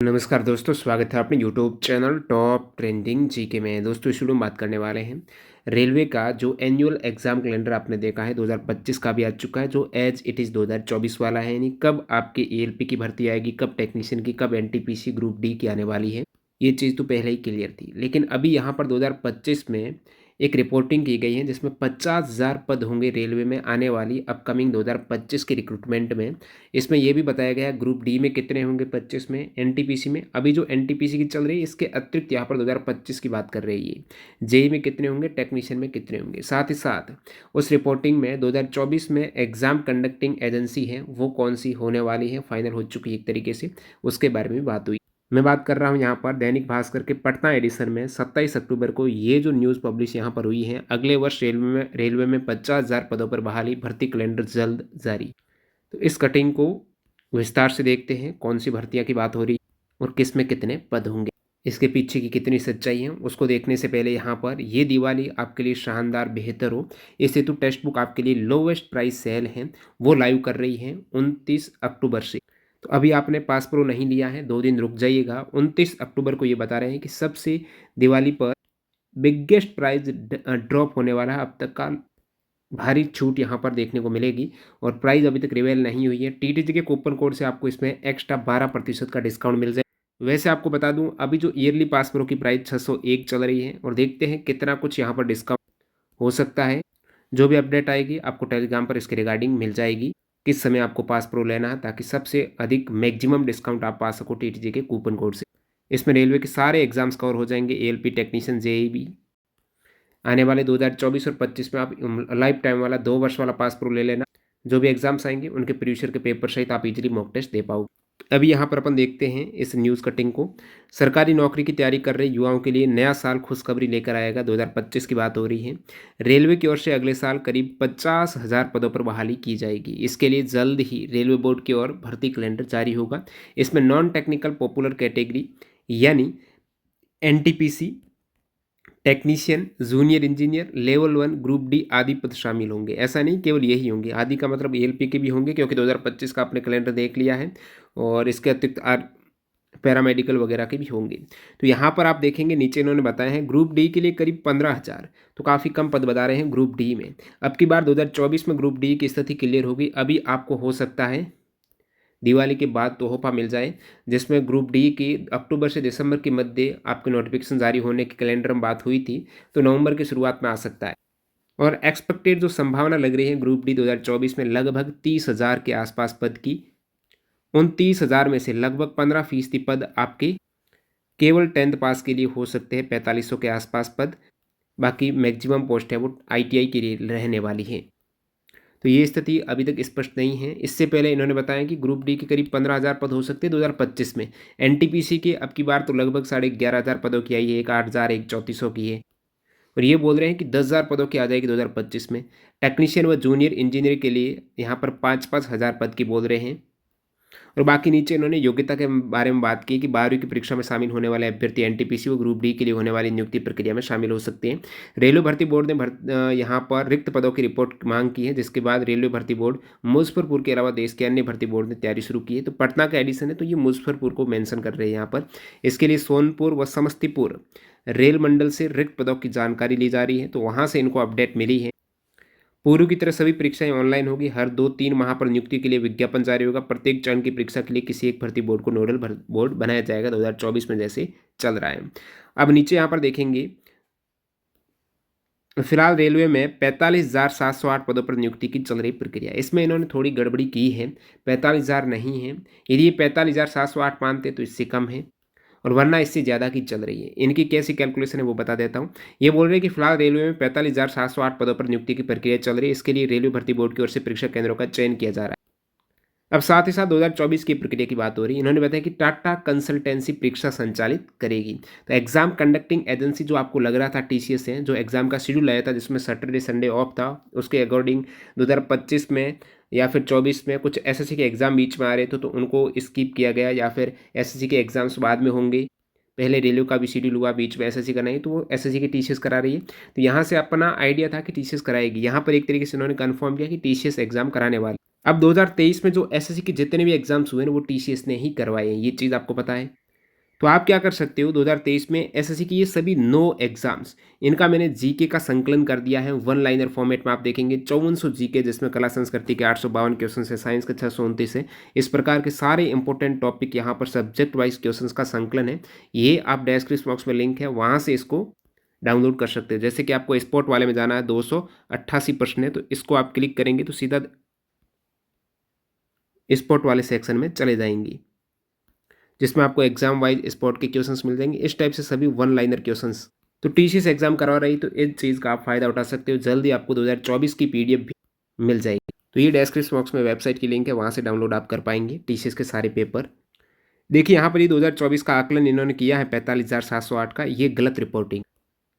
नमस्कार दोस्तों, स्वागत है अपने YouTube channel top trending GK में। दोस्तों इस वीडियो में बात करने वाले हैं रेलवे का जो एनुअल एग्जाम कैलेंडर आपने देखा है 2025 का भी आ चुका है, जो एज इट इज़ 2024 वाला है। यानी कब आपके ईएलपी की भर्ती आएगी, कब टेक्नीशियन की, कब एनटीपीसी ग्रुप डी की आने वाली है, ये चीज़ तो पहले ही क्लियर थी। लेकिन अभी यहाँ पर 2025 में एक रिपोर्टिंग की गई है जिसमें 50,000 पद होंगे रेलवे में आने वाली अपकमिंग 2025 के रिक्रूटमेंट में। इसमें यह भी बताया गया है ग्रुप डी में कितने होंगे 25 में, एनटीपीसी में अभी जो एनटीपीसी की चल रही है इसके अतिरिक्त यहाँ पर 2025 की बात कर रही है। जेई में कितने होंगे, टेक्नीशियन में कितने होंगे, साथ ही साथ उस रिपोर्टिंग में 2024 में एग्जाम कंडक्टिंग एजेंसी है वो कौन सी होने वाली है, फाइनल हो चुकी है एक तरीके से, उसके बारे में भी बात हुई। मैं बात कर रहा हूँ यहाँ पर दैनिक भास्कर के पटना एडिशन में 27 अक्टूबर को ये जो न्यूज़ पब्लिश यहाँ पर हुई है, अगले वर्ष रेलवे में 50,000 पदों पर बहाली, भर्ती कैलेंडर जल्द जारी। तो इस कटिंग को विस्तार से देखते हैं, कौन सी भर्तियाँ की बात हो रही है और किस में कितने पद होंगे, इसके पीछे की कितनी सच्चाई है। उसको देखने से पहले यहाँ पर ये दिवाली आपके लिए शानदार बेहतर हो, इस हेतु टेक्स्ट बुक आपके लिए लोवेस्ट प्राइस सेल है वो लाइव कर रही है 29 अक्टूबर से। तो अभी आपने पास प्रो नहीं लिया है, 2 दिन रुक जाइएगा। 29 अक्टूबर को ये बता रहे हैं कि सबसे दिवाली पर बिगेस्ट प्राइस ड्रॉप होने वाला है, अब तक का भारी छूट यहाँ पर देखने को मिलेगी और प्राइस अभी तक रिवेल नहीं हुई है। टीटीजी के कूपन कोड से आपको इसमें एक्स्ट्रा 12% का डिस्काउंट मिल जाए। वैसे आपको बता दूं अभी जो ईयरली पास प्रो की प्राइस 601 चल रही है और देखते हैं कितना कुछ यहाँ पर डिस्काउंट हो सकता है। जो भी अपडेट आएगी आपको टेलीग्राम पर इसके रिगार्डिंग मिल जाएगी, किस समय आपको पास प्रो लेना है ताकि सबसे अधिक मैक्सिमम डिस्काउंट आप पा सको टीटीजी के कूपन कोड से। इसमें रेलवे के सारे एग्जाम्स कवर हो जाएंगे, एएलपी, टेक्नीशियन, जेई भी। आने वाले 2024 और 25 में आप लाइफ टाइम वाला 2 वर्ष वाला पास प्रो ले लेना। जो भी एग्जाम्स आएंगे उनके प्रीवियस ईयर के पेपर सहित आप इजीली मॉक टेस्ट दे पाओगे। अभी यहाँ पर अपन देखते हैं इस न्यूज़ कटिंग को। सरकारी नौकरी की तैयारी कर रहे युवाओं के लिए नया साल खुशखबरी लेकर आएगा, 2025 की बात हो रही है। रेलवे की ओर से अगले साल करीब 50,000 पदों पर बहाली की जाएगी। इसके लिए जल्द ही रेलवे बोर्ड की ओर भर्ती कैलेंडर जारी होगा। इसमें नॉन टेक्निकल पॉपुलर कैटेगरी यानी NTPC, technician, junior engineer, level 1, group D आदि पद शामिल होंगे। ऐसा नहीं केवल यही होंगे, आदि का मतलब एएलपी के भी होंगे क्योंकि 2025 का आपने कैलेंडर देख लिया है, और इसके अतिरिक्त पैरामेडिकल वगैरह के भी होंगे। तो यहाँ पर आप देखेंगे नीचे इन्होंने बताया है ग्रुप डी के लिए करीब 15,000, तो काफ़ी कम पद बता रहे हैं ग्रुप डी में। अब की बार 2024 में ग्रुप डी की स्थिति क्लियर होगी। अभी आपको हो सकता है दिवाली के बाद तोहफा मिल जाए, जिसमें ग्रुप डी की अक्टूबर से दिसंबर के मध्य आपके नोटिफिकेशन जारी होने की कैलेंडर में बात हुई थी, तो नवंबर की शुरुआत में आ सकता है। और एक्सपेक्टेड जो संभावना लग रही है ग्रुप डी 2024 में लगभग 30,000 के आसपास पद की। उन 30,000 में से लगभग 15% पद आपके केवल 10th पास के लिए हो सकते हैं, 4500 के आसपास पद। बाकी मैक्सिमम पोस्ट है वो आईटीआई के लिए रहने वाली है। तो ये स्थिति अभी तक स्पष्ट नहीं है। इससे पहले इन्होंने बताया कि ग्रुप डी के करीब 15,000 पद हो सकते हैं 2025 में। एनटीपीसी के अब की बार तो लगभग 11,500 पदों की आई है, एक 8,000, एक 3,400 की है। और ये बोल रहे हैं कि 10,000 पदों की आ जाएगी 2025 में। टेक्नीशियन व जूनियर इंजीनियर के लिए यहाँ पर 5-5 हज़ार पद की बोल रहे हैं। और बाकी नीचे इन्होंने योग्यता के बारे में बात की कि 12वीं की परीक्षा में शामिल होने वाले अभ्यर्थी एनटीपीसी व ग्रुप डी के लिए होने वाली नियुक्ति प्रक्रिया में शामिल हो सकते हैं। रेलवे भर्ती बोर्ड ने यहाँ पर रिक्त पदों की रिपोर्ट मांग की है, जिसके बाद रेलवे भर्ती बोर्ड मुजफ्फरपुर के अलावा देश के अन्य भर्ती बोर्ड ने तैयारी शुरू की है। तो पटना का एडिशन है तो ये मुजफ्फरपुर को मेंशन कर रहे हैं यहाँ पर। इसके लिए सोनपुर व समस्तीपुर रेल मंडल से रिक्त पदों की जानकारी ली जा रही है, तो वहाँ से इनको अपडेट मिली है। पूर्व की तरह सभी परीक्षाएं ऑनलाइन होगी। हर 2-3 माह पर नियुक्ति के लिए विज्ञापन जारी होगा। प्रत्येक चरण की परीक्षा के लिए किसी एक भर्ती बोर्ड को नोडल बोर्ड बनाया जाएगा, 2024 में जैसे चल रहा है। अब नीचे यहाँ पर देखेंगे, फिलहाल रेलवे में 45,708 पदों पर नियुक्ति की चल रही प्रक्रिया। इसमें इन्होंने थोड़ी गड़बड़ी की है, 45,000 नहीं है। यदि ये 45,708 मानते तो इससे कम है, और वरना इससे ज़्यादा की चल रही है। इनकी कैसी कैलकुलेशन है वो बता देता हूँ। ये बोल रहे हैं कि फिलहाल रेलवे में 45,708 पदों पर नियुक्ति की प्रक्रिया चल रही है। इसके लिए रेलवे भर्ती बोर्ड की ओर से परीक्षा केंद्रों का चयन किया जा रहा है। अब साथ ही साथ 2024 की प्रक्रिया की बात हो रही है। इन्होंने बताया कि टाटा कंसल्टेंसी परीक्षा संचालित करेगी। तो एग्जाम कंडक्टिंग एजेंसी जो आपको लग रहा था टीसीएस है, जो एग्जाम का शेड्यूल आया था जिसमें सैटरडे संडे ऑफ था, उसके अकॉर्डिंग 2025 में या फिर 24 में कुछ एसएससी के एग्जाम बीच में आ रहे थे तो उनको स्किप किया गया, या फिर एसएससी के एग्जाम्स बाद में होंगे। पहले रेलवे का भी शेड्यूल हुआ, बीच में एसएससी का नहीं, तो वो एसएससी की टीसीएस करा रही है। तो यहाँ से अपना आइडिया था कि टीसीएस कराएगी, यहाँ पर एक तरीके से उन्होंने कंफर्म किया कि टीसीएस एग्जाम कराने वाले। अब 2023 में जो एसएससी के जितने भी एग्जाम्स हुए हैं वो टीसीएस ने ही करवाए हैं, ये चीज़ आपको पता है। तो आप क्या कर सकते हो, 2023 में एसएससी की ये सभी 9 एग्जाम्स, इनका मैंने जीके का संकलन कर दिया है। वन लाइनर फॉर्मेट में आप देखेंगे 5400 जीके, जिसमें कला संस्कृति के 852 क्वेश्चन है, साइंस के 629 है। इस प्रकार के सारे इंपॉर्टेंट टॉपिक यहाँ पर सब्जेक्ट वाइज क्वेश्चन का संकलन है। ये आप डिस्क्रिप्शन बॉक्स में लिंक है, वहाँ से इसको डाउनलोड कर सकते हो। जैसे कि आपको स्पोर्ट वाले में जाना है, 288 प्रश्न है, तो इसको आप क्लिक करेंगे तो सीधा स्पोर्ट वाले सेक्शन में चले जाएंगी, जिसमें आपको एग्जाम वाइज स्पॉट के क्वेश्चंस मिल जाएंगे। इस टाइप से सभी वन लाइनर क्वेश्चंस। तो टीसीएस एग्जाम करवा रही, तो इस चीज़ का आप फायदा उठा सकते हो। जल्दी आपको 2024 की पीडीएफ भी मिल जाएगी। तो ये डिस्क्रिप्शन बॉक्स में वेबसाइट की लिंक है, वहाँ से डाउनलोड आप कर पाएंगे टीसीएस के सारे पेपर। देखिए यहाँ पर ये 2024 का आकलन इन्होंने किया है 45,708 का, ये गलत रिपोर्टिंग।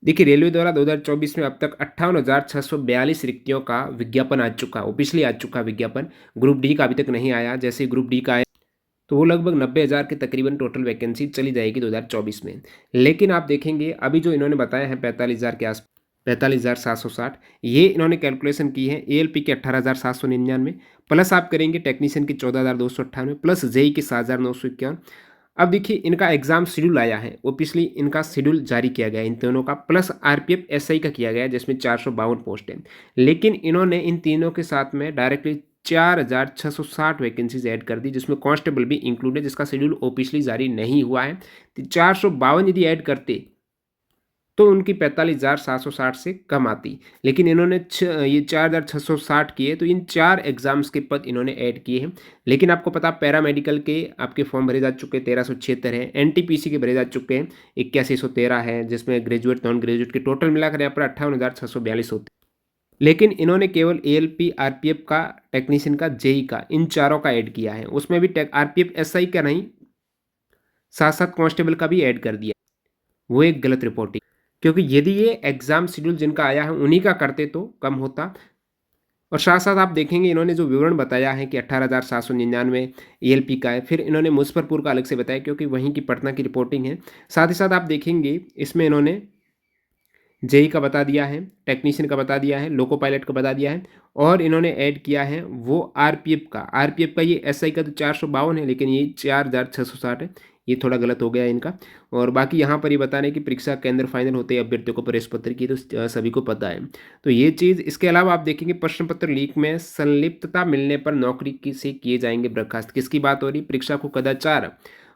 देखिए रेलवे द्वारा 2024 में अब तक 58,642 रिक्तियों का विज्ञापन आ चुका है, ऑफिशियली आ चुका है विज्ञापन। ग्रुप डी का अभी तक नहीं आया। जैसे ग्रुप डी का तो वो लगभग 90,000 के तकरीबन टोटल वैकेंसी चली जाएगी 2024 में। लेकिन आप देखेंगे अभी जो इन्होंने बताया है 45,000 के आस 45,760, ये इन्होंने कैलकुलेशन की है एएलपी के 18,799 प्लस आप करेंगे टेक्नीशियन की 14,298 प्लस जेई की 7,951। अब देखिए इनका एग्जाम शेड्यूल आया है, ऑफिशियली इनका शेड्यूल जारी किया गया है इन तीनों का, प्लस आरपीएफ एसआई का किया गया है, जिसमें 452 पोस्ट है। लेकिन इन्होंने इन तीनों के साथ में डायरेक्टली 4,660 वैकेंसीज ऐड कर दी, जिसमें कांस्टेबल भी इंक्लूड है, जिसका शेड्यूल ऑफिशियली जारी नहीं हुआ है। तो 452 यदि ऐड करते तो उनकी 45,760 से कम आती। लेकिन इन्होंने ये 4,660 किए, तो इन 4 एग्जाम्स के पद इन्होंने ऐड किए हैं। लेकिन आपको पता पैरामेडिकल के आपके फॉर्म भरे जा चुके हैं 1,376 हैं, एनटीपीसी के भरे जा चुके हैं 8113 है, जिसमें ग्रेजुएट नॉन ग्रेजुएट के टोटल मिलाकर यहाँ पर 58,642 होते हैं। लेकिन इन्होंने केवल एएलपी आरपीएफ का, टेक्नीशियन का, जेई का, इन चारों का ऐड किया है। उसमें भी आरपीएफ एसआई का नहीं, साथ साथ कांस्टेबल का भी ऐड कर दिया। वो एक गलत रिपोर्टिंग, क्योंकि यदि ये एग्जाम शेड्यूल जिनका आया है उन्हीं का करते तो कम होता। और साथ साथ आप देखेंगे इन्होंने जो विवरण बताया है कि 18,799 एएलपी का है, फिर इन्होंने मुजफ्फरपुर का अलग से बताया क्योंकि वहीं की पटना की रिपोर्टिंग है। साथ ही साथ आप देखेंगे इसमें इन्होंने जेई का बता दिया है, टेक्नीशियन का बता दिया है, लोको पायलट का बता दिया है, और इन्होंने ऐड किया है वो आरपीएफ का ये एसआई का तो 452 है, लेकिन ये 4,660 है। ये थोड़ा गलत हो गया इनका। और बाकी यहाँ पर ये बता रहे हैं कि परीक्षा केंद्र फाइनल होते हैं अभ्यर्थियों को प्रवेश पत्र की, तो सभी को पता है। तो ये चीज़, इसके अलावा आप देखेंगे प्रश्न पत्र लीक में संलिप्तता मिलने पर नौकरी से किए जाएंगे बर्खास्त। किसकी बात हो रही? परीक्षा को कदाचार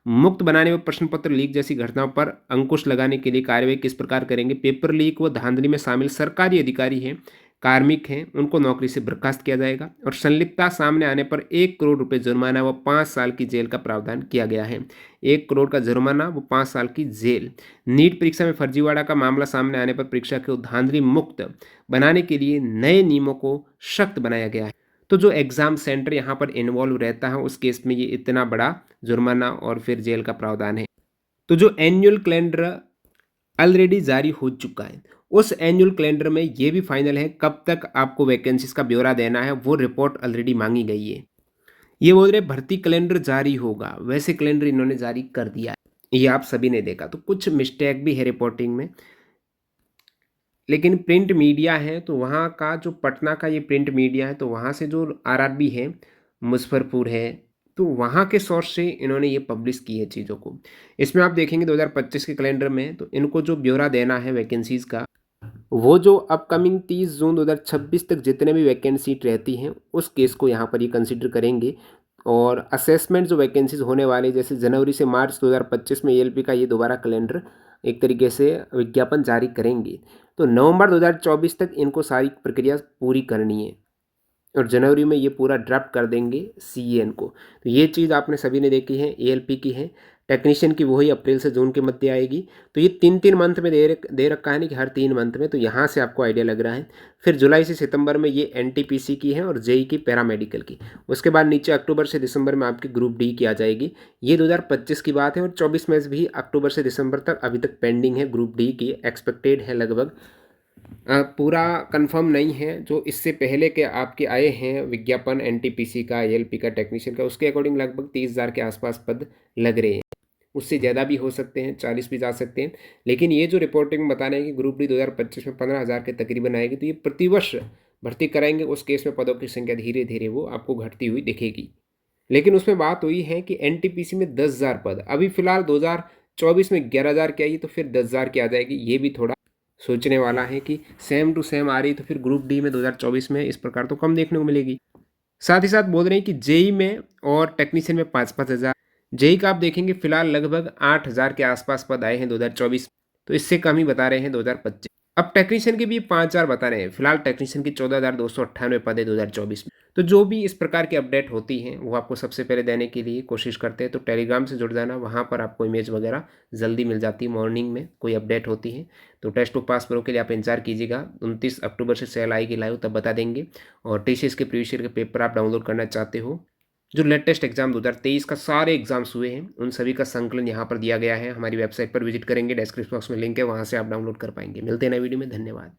मुक्त बनाने व प्रश्न पत्र लीक जैसी घटनाओं पर अंकुश लगाने के लिए कार्रवाई किस प्रकार करेंगे? पेपर लीक व धांधली में शामिल सरकारी अधिकारी हैं, कार्मिक हैं, उनको नौकरी से बर्खास्त किया जाएगा। और संलिप्तता सामने आने पर 1 करोड़ रुपए जुर्माना व 5 साल की जेल का प्रावधान किया गया है। 1 करोड़ का जुर्माना व 5 साल की जेल। नीट परीक्षा में फर्जीवाड़ा का मामला सामने आने पर परीक्षा को धांधली मुक्त बनाने के लिए नए नियमों को सख्त बनाया गया है। तो जो एग्ज़ाम सेंटर यहाँ पर इन्वॉल्व रहता है, उस केस में ये इतना बड़ा जुर्माना और फिर जेल का प्रावधान है। तो जो एनुअल कैलेंडर ऑलरेडी जारी हो चुका है, उस एनुअल कैलेंडर में ये भी फाइनल है कब तक आपको वैकेंसीज का ब्यौरा देना है, वो रिपोर्ट ऑलरेडी मांगी गई है। ये बोल रहे भर्ती कैलेंडर जारी होगा, वैसे कैलेंडर इन्होंने जारी कर दिया है, ये आप सभी ने देखा। तो कुछ मिस्टेक भी है रिपोर्टिंग में, लेकिन प्रिंट मीडिया है तो वहाँ का जो पटना का ये प्रिंट मीडिया है, तो वहाँ से जो आरआरबी है, मुजफ्फरपुर है, तो वहाँ के सोर्स से इन्होंने ये पब्लिश की है चीज़ों को। इसमें आप देखेंगे 2025 के कैलेंडर में, तो इनको जो ब्यौरा देना है वैकेंसीज़ का, वो जो अपकमिंग 30 जून 2026 तक जितने भी वैकेंसी रहती हैं, उस केस को यहाँ पर ये कंसिडर करेंगे। और असेसमेंट जो वैकेंसीज होने वाली, जैसे जनवरी से मार्च 2025 में एएलपी का ये दोबारा कैलेंडर एक तरीके से विज्ञापन जारी करेंगे। तो नवंबर 2024 तक इनको सारी प्रक्रिया पूरी करनी है, और जनवरी में ये पूरा ड्राफ्ट कर देंगे सीएन को। तो ये चीज़ आपने सभी ने देखी है, एएलपी की है। टेक्नीशियन की वही अप्रैल से जून के मध्य आएगी। तो ये 3-3 मंथ में दे रखा है, नहीं कि हर 3 मंथ में, तो यहाँ से आपको आइडिया लग रहा है। फिर जुलाई से सितंबर में ये एनटीपीसी की है और जेई की, पैरामेडिकल की। उसके बाद नीचे अक्टूबर से दिसंबर में आपकी ग्रुप डी की आ जाएगी। ये 2025 की बात है। और 24 में भी अक्टूबर से दिसंबर तक अभी तक पेंडिंग है ग्रुप डी की, एक्सपेक्टेड है लगभग, पूरा कंफर्म नहीं है। जो इससे पहले के आपके आए हैं विज्ञापन एनटीपीसी का, एएलपी का, टेक्नीशियन का, उसके अकॉर्डिंग लगभग 30,000 के आसपास पद लग रहे हैं। उससे ज़्यादा भी हो सकते हैं, 40 भी जा सकते हैं। लेकिन ये जो रिपोर्टिंग में बता रहे हैं कि ग्रुप डी 2025 में 15,000 के तकरीबन आएगी, तो ये प्रतिवर्ष भर्ती कराएंगे। उस केस में पदों की संख्या धीरे धीरे वो आपको घटती हुई दिखेगी। लेकिन उसमें बात हुई है कि एनटीपीसी में 10,000 पद, अभी फिलहाल 24 में 11,000 की आई तो फिर 10,000 की आ जाएगी। ये भी थोड़ा सोचने वाला है कि सेम टू सेम आ रही तो फिर ग्रुप डी में 2024 में इस प्रकार तो कम देखने को मिलेगी। साथ ही साथ बोल रहे हैं कि जेई में और टेक्नीशियन में 5-5 हज़ार। जेई का आप देखेंगे फिलहाल लगभग 8,000 के आसपास पद आए हैं 2024, तो इससे कम ही बता रहे हैं 2025। अब टेक्नीशियन के भी 5,000 बता रहे हैं। फिलहाल टेक्नीशियन की 14,298 पद है 2024 में। तो जो भी इस प्रकार की अपडेट होती हैं वो आपको सबसे पहले देने के लिए कोशिश करते हैं। तो टेलीग्राम से जुड़ जाना, वहाँ पर आपको इमेज वगैरह जल्दी मिल जाती है। मॉर्निंग में कोई अपडेट होती है तो टेस्ट टू पास प्रो के लिए आप इंतजार कीजिएगा। 29 अक्टूबर से सेल आएगी लाइव, तब बता देंगे। और टीसीएस के प्रीवियस ईयर के पेपर आप डाउनलोड करना चाहते हो, जो लेटेस्ट एग्जाम 2023 का सारे एग्जाम्स हुए हैं उन सभी का संकलन यहाँ पर दिया गया है। हमारी वेबसाइट पर विजिट करेंगे, डिस्क्रिप्शन बॉक्स में लिंक है, वहाँ से आप डाउनलोड कर पाएंगे। मिलते हैं नए वीडियो में, धन्यवाद।